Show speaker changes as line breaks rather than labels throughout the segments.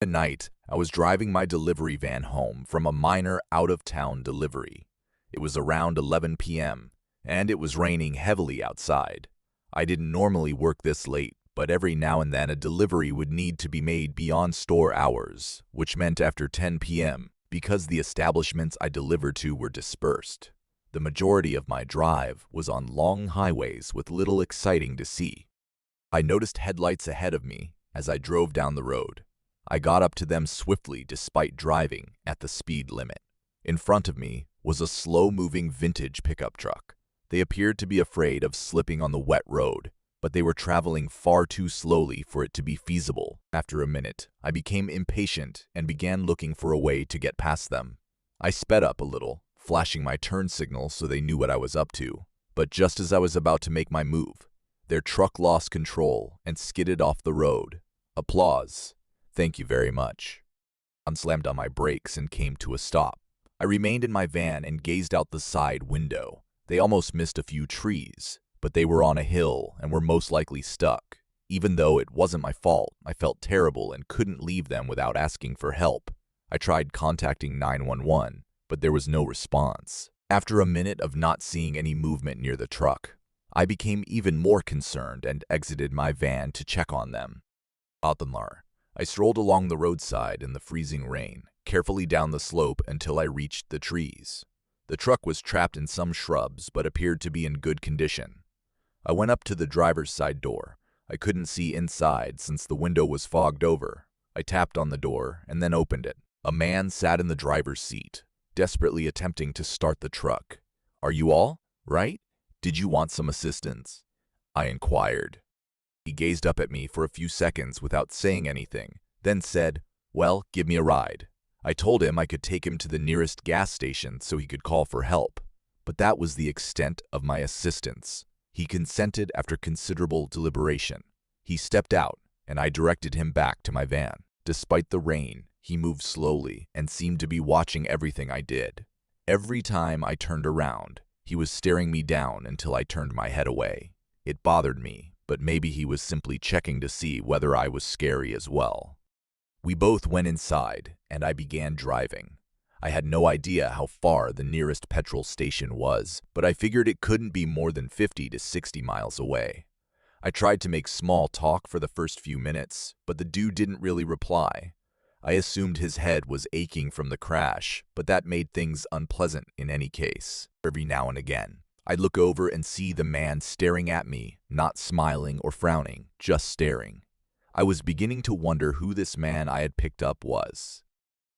At night, I was driving my delivery van home from a minor out-of-town delivery. It was around 11 p.m., and it was raining heavily outside. I didn't normally work this late, but every now and then a delivery would need to be made beyond store hours, which meant after 10 p.m., because the establishments I delivered to were dispersed. The majority of my drive was on long highways with little exciting to see. I noticed headlights ahead of me as I drove down the road. I got up to them swiftly despite driving at the speed limit. In front of me was a slow-moving vintage pickup truck. They appeared to be afraid of slipping on the wet road, but they were traveling far too slowly for it to be feasible. After a minute, I became impatient and began looking for a way to get past them. I sped up a little, flashing my turn signal so they knew what I was up to. But just as I was about to make my move, their truck lost control and skidded off the road. Applause. Thank you very much. I slammed on my brakes and came to a stop. I remained in my van and gazed out the side window. They almost missed a few trees, but they were on a hill and were most likely stuck. Even though it wasn't my fault, I felt terrible and couldn't leave them without asking for help. I tried contacting 911, but there was no response. After a minute of not seeing any movement near the truck, I became even more concerned and exited my van to check on them. I strolled along the roadside in the freezing rain, carefully down the slope until I reached the trees. The truck was trapped in some shrubs but appeared to be in good condition. I went up to the driver's side door. I couldn't see inside since the window was fogged over. I tapped on the door and then opened it. A man sat in the driver's seat, desperately attempting to start the truck. "Are you all right? Did you want some assistance?" I inquired. He gazed up at me for a few seconds without saying anything, then said, "Well, give me a ride." I told him I could take him to the nearest gas station so he could call for help, but that was the extent of my assistance. He consented after considerable deliberation. He stepped out, and I directed him back to my van. Despite the rain, he moved slowly and seemed to be watching everything I did. Every time I turned around, he was staring me down until I turned my head away. It bothered me, but maybe he was simply checking to see whether I was scary as well. We both went inside, and I began driving. I had no idea how far the nearest petrol station was, but I figured it couldn't be more than 50 to 60 miles away. I tried to make small talk for the first few minutes, but the dude didn't really reply. I assumed his head was aching from the crash, but that made things unpleasant in any case. Every now and again, I'd look over and see the man staring at me, not smiling or frowning, just staring. I was beginning to wonder who this man I had picked up was.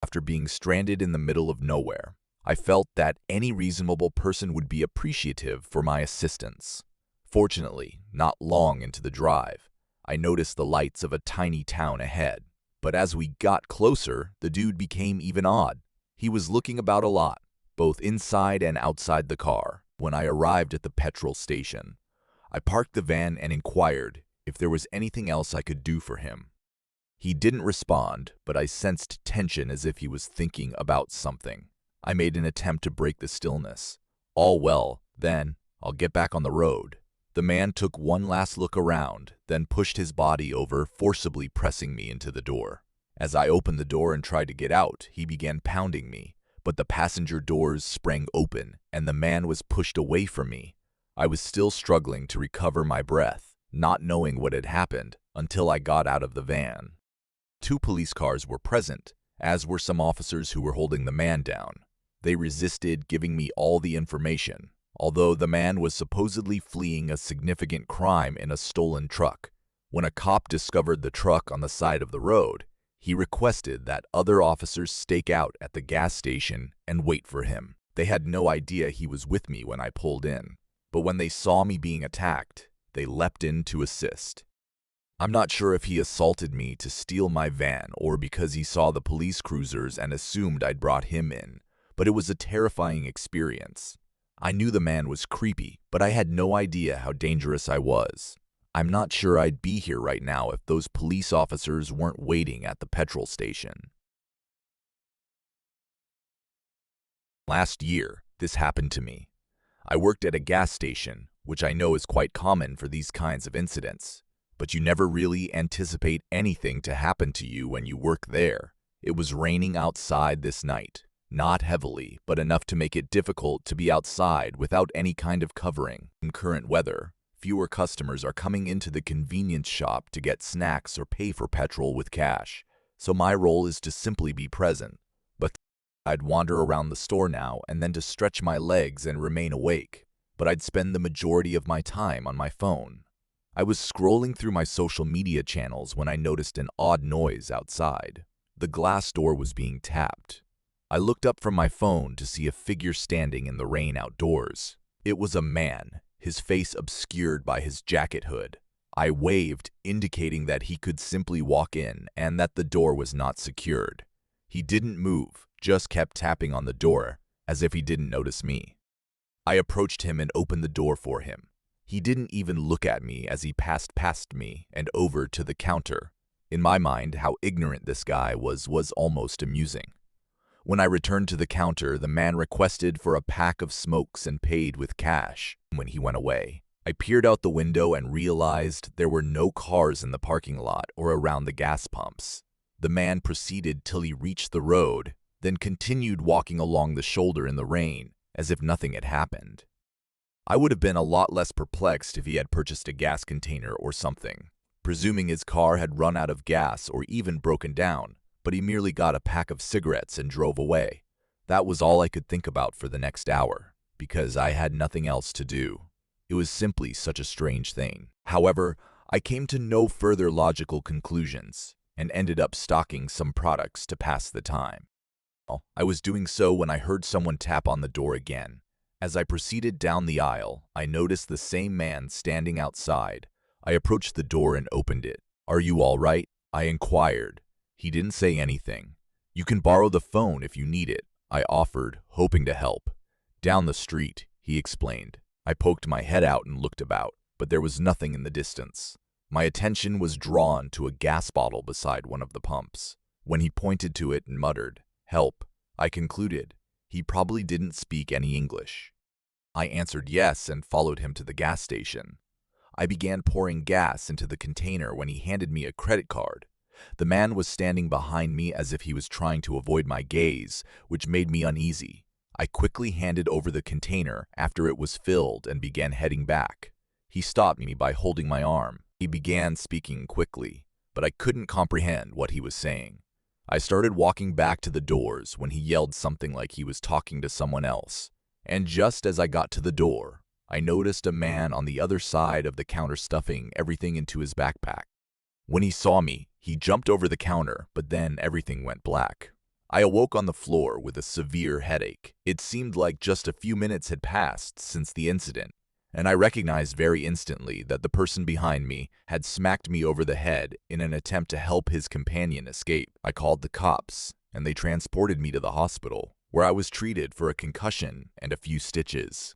After being stranded in the middle of nowhere, I felt that any reasonable person would be appreciative for my assistance. Fortunately, not long into the drive, I noticed the lights of a tiny town ahead. But as we got closer, the dude became even odd. He was looking about a lot, both inside and outside the car. When I arrived at the petrol station, I parked the van and inquired if there was anything else I could do for him. He didn't respond, but I sensed tension as if he was thinking about something. I made an attempt to break the stillness. "All well, then, I'll get back on the road." The man took one last look around, then pushed his body over, forcibly pressing me into the door. As I opened the door and tried to get out, he began pounding me, but the passenger doors sprang open, and the man was pushed away from me. I was still struggling to recover my breath, not knowing what had happened, until I got out of the van. 2 police cars were present, as were some officers who were holding the man down. They resisted giving me all the information, although the man was supposedly fleeing a significant crime in a stolen truck. When a cop discovered the truck on the side of the road, he requested that other officers stake out at the gas station and wait for him. They had no idea he was with me when I pulled in, but when they saw me being attacked, they leapt in to assist. I'm not sure if he assaulted me to steal my van or because he saw the police cruisers and assumed I'd brought him in, but it was a terrifying experience. I knew the man was creepy, but I had no idea how dangerous I was. I'm not sure I'd be here right now if those police officers weren't waiting at the petrol station. Last year, this happened to me. I worked at a gas station, which I know is quite common for these kinds of incidents. but you never really anticipate anything to happen to you when you work there. It was raining outside this night. Not heavily, but enough to make it difficult to be outside without any kind of covering. In current weather, fewer customers are coming into the convenience shop to get snacks or pay for petrol with cash, so my role is to simply be present. But I'd wander around the store now and then to stretch my legs and remain awake, but I'd spend the majority of my time on my phone. I was scrolling through my social media channels when I noticed an odd noise outside. The glass door was being tapped. I looked up from my phone to see a figure standing in the rain outdoors. It was a man, his face obscured by his jacket hood. I waved, indicating that he could simply walk in and that the door was not secured. He didn't move, just kept tapping on the door, as if he didn't notice me. I approached him and opened the door for him. He didn't even look at me as he passed past me and over to the counter. In my mind, how ignorant this guy was almost amusing. When I returned to the counter, the man requested for a pack of smokes and paid with cash. When he went away, I peered out the window and realized there were no cars in the parking lot or around the gas pumps. The man proceeded till he reached the road, then continued walking along the shoulder in the rain, as if nothing had happened. I would have been a lot less perplexed if he had purchased a gas container or something, presuming his car had run out of gas or even broken down, but he merely got a pack of cigarettes and drove away. That was all I could think about for the next hour, because I had nothing else to do. It was simply such a strange thing. However, I came to no further logical conclusions and ended up stocking some products to pass the time. I was doing so when I heard someone tap on the door again. As I proceeded down the aisle, I noticed the same man standing outside. I approached the door and opened it. "Are you all right?" I inquired. He didn't say anything. "You can borrow the phone if you need it," I offered, hoping to help. "Down the street," he explained. I poked my head out and looked about, but there was nothing in the distance. My attention was drawn to a gas bottle beside one of the pumps. When he pointed to it and muttered, "Help," I concluded he probably didn't speak any English. I answered yes and followed him to the gas station. I began pouring gas into the container when he handed me a credit card. The man was standing behind me as if he was trying to avoid my gaze, which made me uneasy. I quickly handed over the container after it was filled and began heading back. He stopped me by holding my arm. He began speaking quickly, but I couldn't comprehend what he was saying. I started walking back to the doors when he yelled something like he was talking to someone else. And just as I got to the door, I noticed a man on the other side of the counter stuffing everything into his backpack. When he saw me, he jumped over the counter, but then everything went black. I awoke on the floor with a severe headache. It seemed like just a few minutes had passed since the incident, and I recognized very instantly that the person behind me had smacked me over the head in an attempt to help his companion escape. I called the cops, and they transported me to the hospital, where I was treated for a concussion and a few stitches.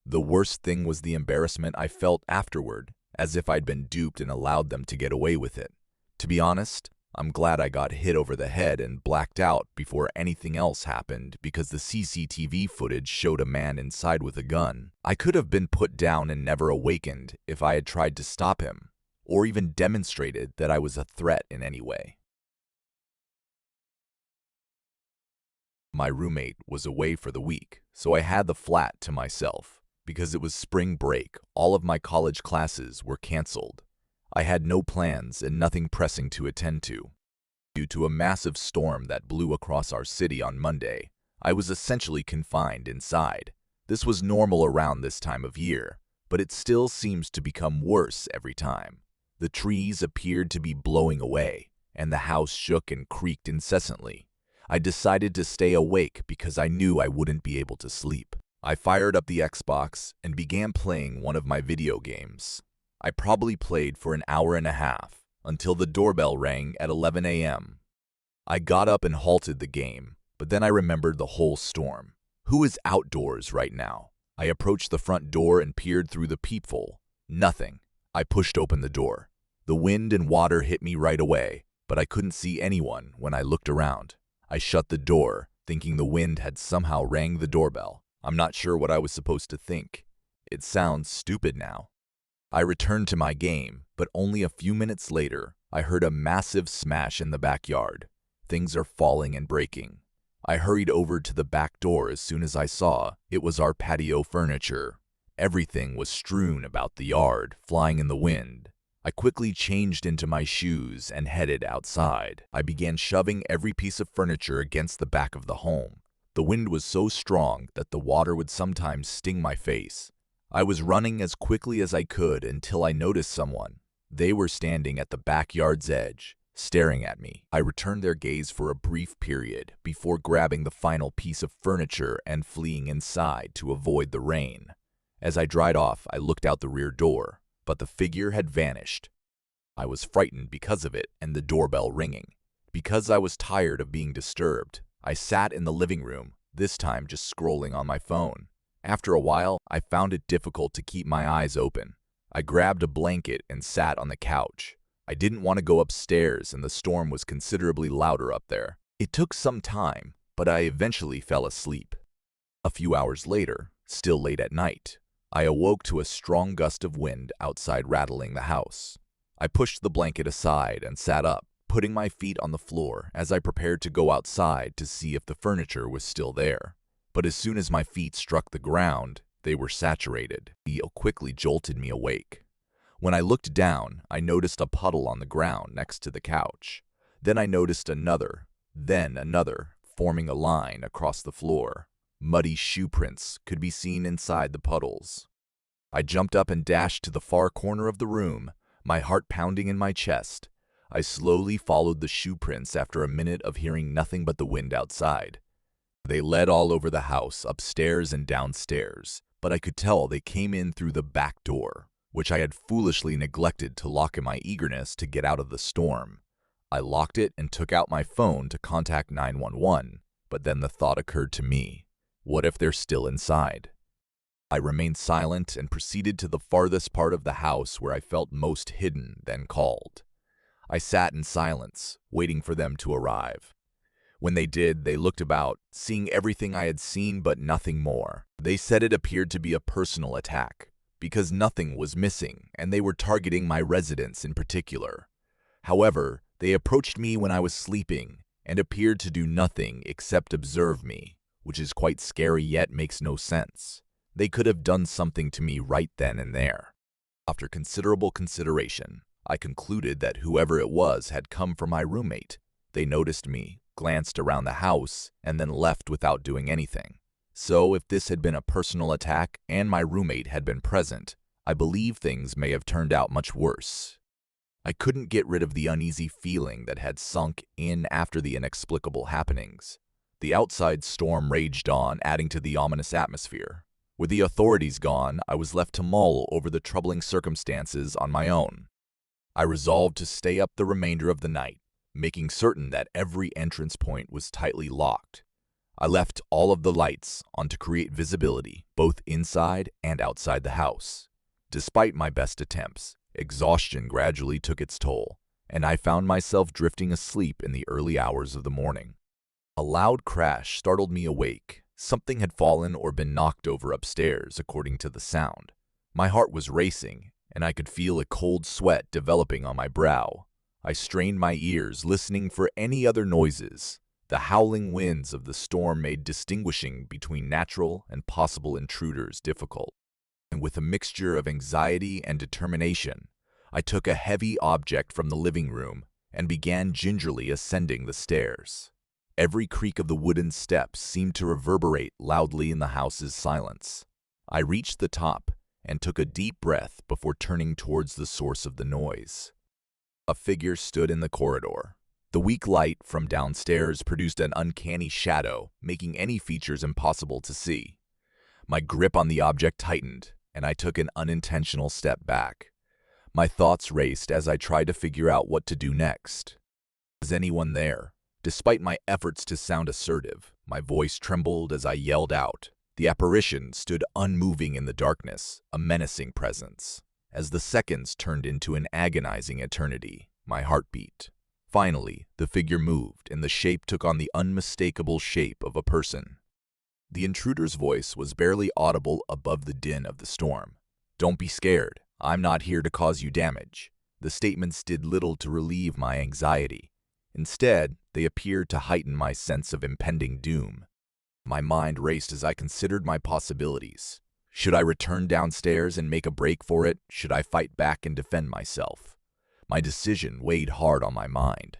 The worst thing was the embarrassment I felt afterward, as if I'd been duped and allowed them to get away with it. To be honest, I'm glad I got hit over the head and blacked out before anything else happened, because the CCTV footage showed a man inside with a gun. I could have been put down and never awakened if I had tried to stop him, or even demonstrated that I was a threat in any way. My roommate was away for the week, so I had the flat to myself. Because it was spring break, all of my college classes were canceled. I had no plans and nothing pressing to attend to. Due to a massive storm that blew across our city on Monday, I was essentially confined inside. This was normal around this time of year, but it still seems to become worse every time. The trees appeared to be blowing away, and the house shook and creaked incessantly. I decided to stay awake because I knew I wouldn't be able to sleep. I fired up the Xbox and began playing one of my video games. I probably played for an hour and a half, until the doorbell rang at 11 a.m. I got up and halted the game, but then I remembered the whole storm. Who is outdoors right now? I approached the front door and peered through the peephole. Nothing. I pushed open the door. The wind and water hit me right away, but I couldn't see anyone when I looked around. I shut the door, thinking the wind had somehow rang the doorbell. I'm not sure what I was supposed to think. It sounds stupid now. I returned to my game, but only a few minutes later, I heard a massive smash in the backyard. Things are falling and breaking. I hurried over to the back door as soon as I saw it was our patio furniture. Everything was strewn about the yard, flying in the wind. I quickly changed into my shoes and headed outside. I began shoving every piece of furniture against the back of the home. The wind was so strong that the water would sometimes sting my face. I was running as quickly as I could until I noticed someone. They were standing at the backyard's edge, staring at me. I returned their gaze for a brief period before grabbing the final piece of furniture and fleeing inside to avoid the rain. As I dried off, I looked out the rear door, but the figure had vanished. I was frightened because of it and the doorbell ringing. Because I was tired of being disturbed, I sat in the living room, this time just scrolling on my phone. After a while, I found it difficult to keep my eyes open. I grabbed a blanket and sat on the couch. I didn't want to go upstairs, and the storm was considerably louder up there. It took some time, but I eventually fell asleep. A few hours later, still late at night, I awoke to a strong gust of wind outside rattling the house. I pushed the blanket aside and sat up, putting my feet on the floor as I prepared to go outside to see if the furniture was still there. But as soon as my feet struck the ground, they were saturated. It quickly jolted me awake. When I looked down, I noticed a puddle on the ground next to the couch. Then I noticed another, then another, forming a line across the floor. Muddy shoe prints could be seen inside the puddles. I jumped up and dashed to the far corner of the room, my heart pounding in my chest. I slowly followed the shoe prints after a minute of hearing nothing but the wind outside. They led all over the house, upstairs and downstairs, but I could tell they came in through the back door, which I had foolishly neglected to lock in my eagerness to get out of the storm. I locked it and took out my phone to contact 911, but then the thought occurred to me, what if they're still inside? I remained silent and proceeded to the farthest part of the house where I felt most hidden, then called. I sat in silence, waiting for them to arrive. When they did, they looked about, seeing everything I had seen but nothing more. They said it appeared to be a personal attack, because nothing was missing and they were targeting my residence in particular. However, they approached me when I was sleeping and appeared to do nothing except observe me, which is quite scary yet makes no sense. They could have done something to me right then and there. After considerable consideration, I concluded that whoever it was had come for my roommate. They noticed me, glanced around the house, and then left without doing anything. So if this had been a personal attack and my roommate had been present, I believe things may have turned out much worse. I couldn't get rid of the uneasy feeling that had sunk in after the inexplicable happenings. The outside storm raged on, adding to the ominous atmosphere. With the authorities gone, I was left to mull over the troubling circumstances on my own. I resolved to stay up the remainder of the night, making certain that every entrance point was tightly locked. I left all of the lights on to create visibility, both inside and outside the house. Despite my best attempts, exhaustion gradually took its toll, and I found myself drifting asleep in the early hours of the morning. A loud crash startled me awake. Something had fallen or been knocked over upstairs, according to the sound. My heart was racing, and I could feel a cold sweat developing on my brow. I strained my ears, listening for any other noises. The howling winds of the storm made distinguishing between natural and possible intruders difficult. And with a mixture of anxiety and determination, I took a heavy object from the living room and began gingerly ascending the stairs. Every creak of the wooden steps seemed to reverberate loudly in the house's silence. I reached the top and took a deep breath before turning towards the source of the noise. A figure stood in the corridor. The weak light from downstairs produced an uncanny shadow, making any features impossible to see. My grip on the object tightened, and I took an unintentional step back. My thoughts raced as I tried to figure out what to do next. Was anyone there? Despite my efforts to sound assertive, my voice trembled as I yelled out. The apparition stood unmoving in the darkness, a menacing presence. As the seconds turned into an agonizing eternity, my heart beat. Finally, the figure moved, and the shape took on the unmistakable shape of a person. The intruder's voice was barely audible above the din of the storm. "Don't be scared. I'm not here to cause you damage. The statements did little to relieve my anxiety. Instead, they appeared to heighten my sense of impending doom. My mind raced as I considered my possibilities. Should I return downstairs and make a break for it? Should I fight back and defend myself? My decision weighed hard on my mind.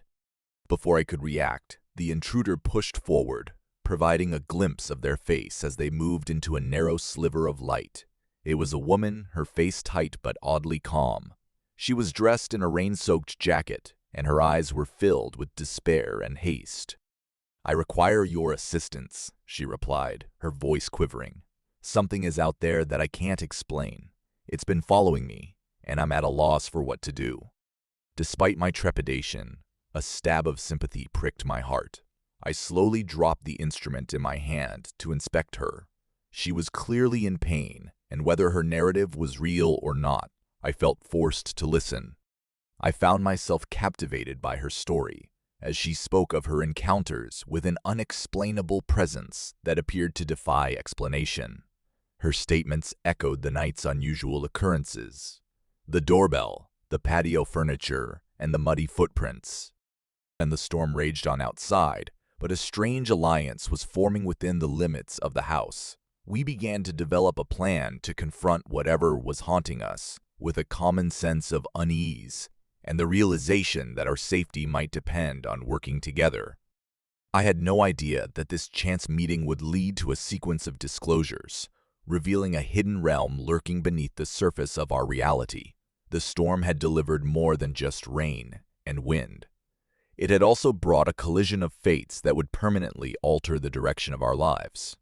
Before I could react, the intruder pushed forward, providing a glimpse of their face as they moved into a narrow sliver of light. It was a woman, her face tight but oddly calm. She was dressed in a rain-soaked jacket, and her eyes were filled with despair and haste. "I require your assistance," she replied, her voice quivering. "Something is out there that I can't explain. It's been following me, and I'm at a loss for what to do." Despite my trepidation, a stab of sympathy pricked my heart. I slowly dropped the instrument in my hand to inspect her. She was clearly in pain, and whether her narrative was real or not, I felt forced to listen. I found myself captivated by her story, as she spoke of her encounters with an unexplainable presence that appeared to defy explanation. Her statements echoed the night's unusual occurrences: the doorbell, the patio furniture, and the muddy footprints. And the storm raged on outside, but a strange alliance was forming within the limits of the house. We began to develop a plan to confront whatever was haunting us, with a common sense of unease and the realization that our safety might depend on working together. I had no idea that this chance meeting would lead to a sequence of disclosures, revealing a hidden realm lurking beneath the surface of our reality. The storm had delivered more than just rain and wind. It had also brought a collision of fates that would permanently alter the direction of our lives.